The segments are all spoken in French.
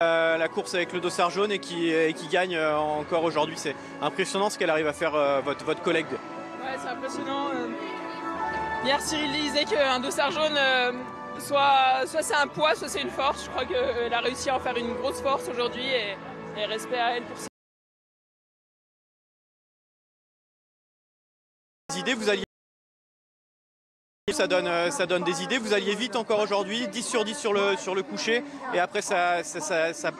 La course avec le dossard jaune et qui gagne encore aujourd'hui. C'est impressionnant ce qu'elle arrive à faire, votre collègue. Ouais, c'est impressionnant. Hier, Cyril disait qu'un dossard jaune, soit c'est un poids, soit c'est une force. Je crois qu'elle a réussi à en faire une grosse force aujourd'hui et respect à elle pour ça. Des idées, vous alliez... Ça donne des idées. Vous alliez vite encore aujourd'hui, 10 sur 10 sur le coucher, et après ça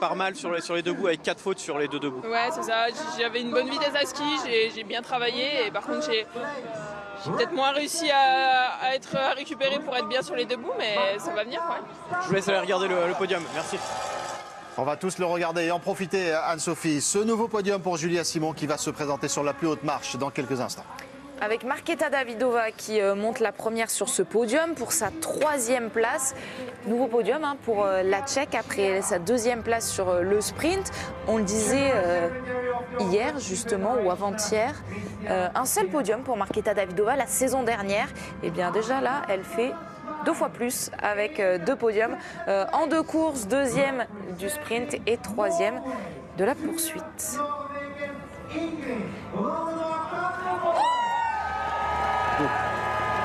part mal sur les debout avec 4 fautes sur les deux debout. Ouais, c'est ça. J'avais une bonne vitesse à ski, j'ai bien travaillé, et par contre j'ai peut-être moins réussi à récupérer pour être bien sur les debout, mais ça va venir. Ouais. Je vous laisse aller regarder le podium. Merci. On va tous le regarder et en profiter, Anne-Sophie. Ce nouveau podium pour Julia Simon qui va se présenter sur la plus haute marche dans quelques instants. Avec Markéta Davidová qui monte la première sur ce podium pour sa 3e place. Nouveau podium pour la Tchèque après sa 2e place sur le sprint. On le disait hier justement ou avant-hier. Un seul podium pour Markéta Davidová la saison dernière. Et bien déjà là, elle fait 2 fois plus avec 2 podiums en 2 courses, 2e du sprint et 3e de la poursuite.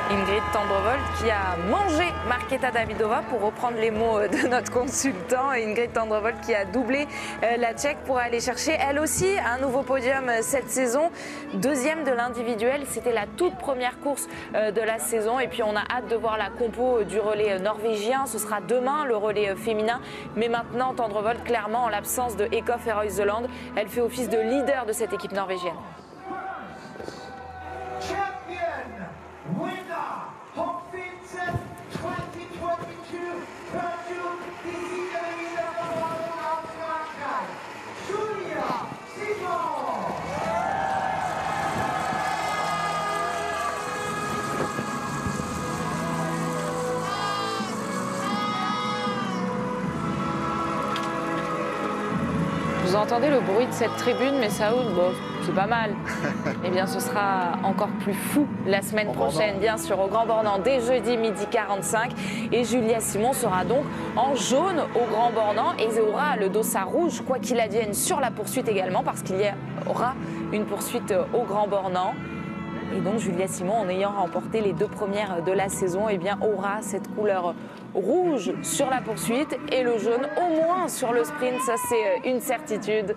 Ingrid Tendrevold qui a mangé Markéta Davidová pour reprendre les mots de notre consultant. Ingrid Tendrevold qui a doublé la Tchèque pour aller chercher elle aussi un nouveau podium cette saison. 2e de l'individuel, c'était la toute première course de la saison et puis on a hâte de voir la compo du relais norvégien. Ce sera demain le relais féminin, mais maintenant Tendrevold clairement en l'absence de Ekoff et Reuseland, elle fait office de leader de cette équipe norvégienne. Vous entendez le bruit de cette tribune, mais ça, bon, c'est pas mal. Eh bien, ce sera encore plus fou la semaine prochaine, bien sûr, au Grand Bornand, dès jeudi midi 45. Et Julia Simon sera donc en jaune au Grand Bornand et aura le dossard rouge, quoi qu'il advienne, sur la poursuite également, parce qu'il y aura une poursuite au Grand Bornand. Et donc Julia Simon, en ayant remporté les 2 premières de la saison, eh bien, aura cette couleur rouge sur la poursuite et le jaune au moins sur le sprint, ça c'est une certitude.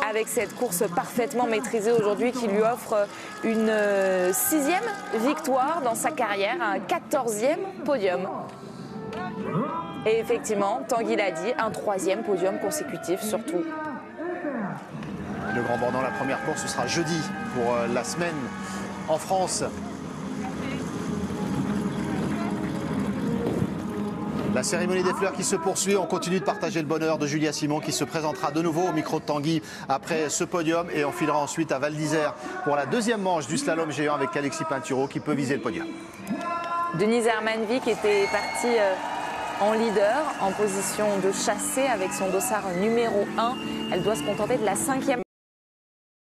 Avec cette course parfaitement maîtrisée aujourd'hui qui lui offre une 6e victoire dans sa carrière, un 14e podium. Et effectivement, Tanguy l'a dit, un 3e podium consécutif surtout. Le Grand Bornand, la première course, ce sera jeudi pour la semaine en France. La cérémonie des fleurs qui se poursuit. On continue de partager le bonheur de Julia Simon qui se présentera de nouveau au micro de Tanguy après ce podium. Et on filera ensuite à Val d'Isère pour la 2e manche du slalom géant avec Alexis Pinturo qui peut viser le podium. Denise Hermanvik était partie en leader, en position de chassé avec son dossard numéro 1. Elle doit se contenter de la 5e.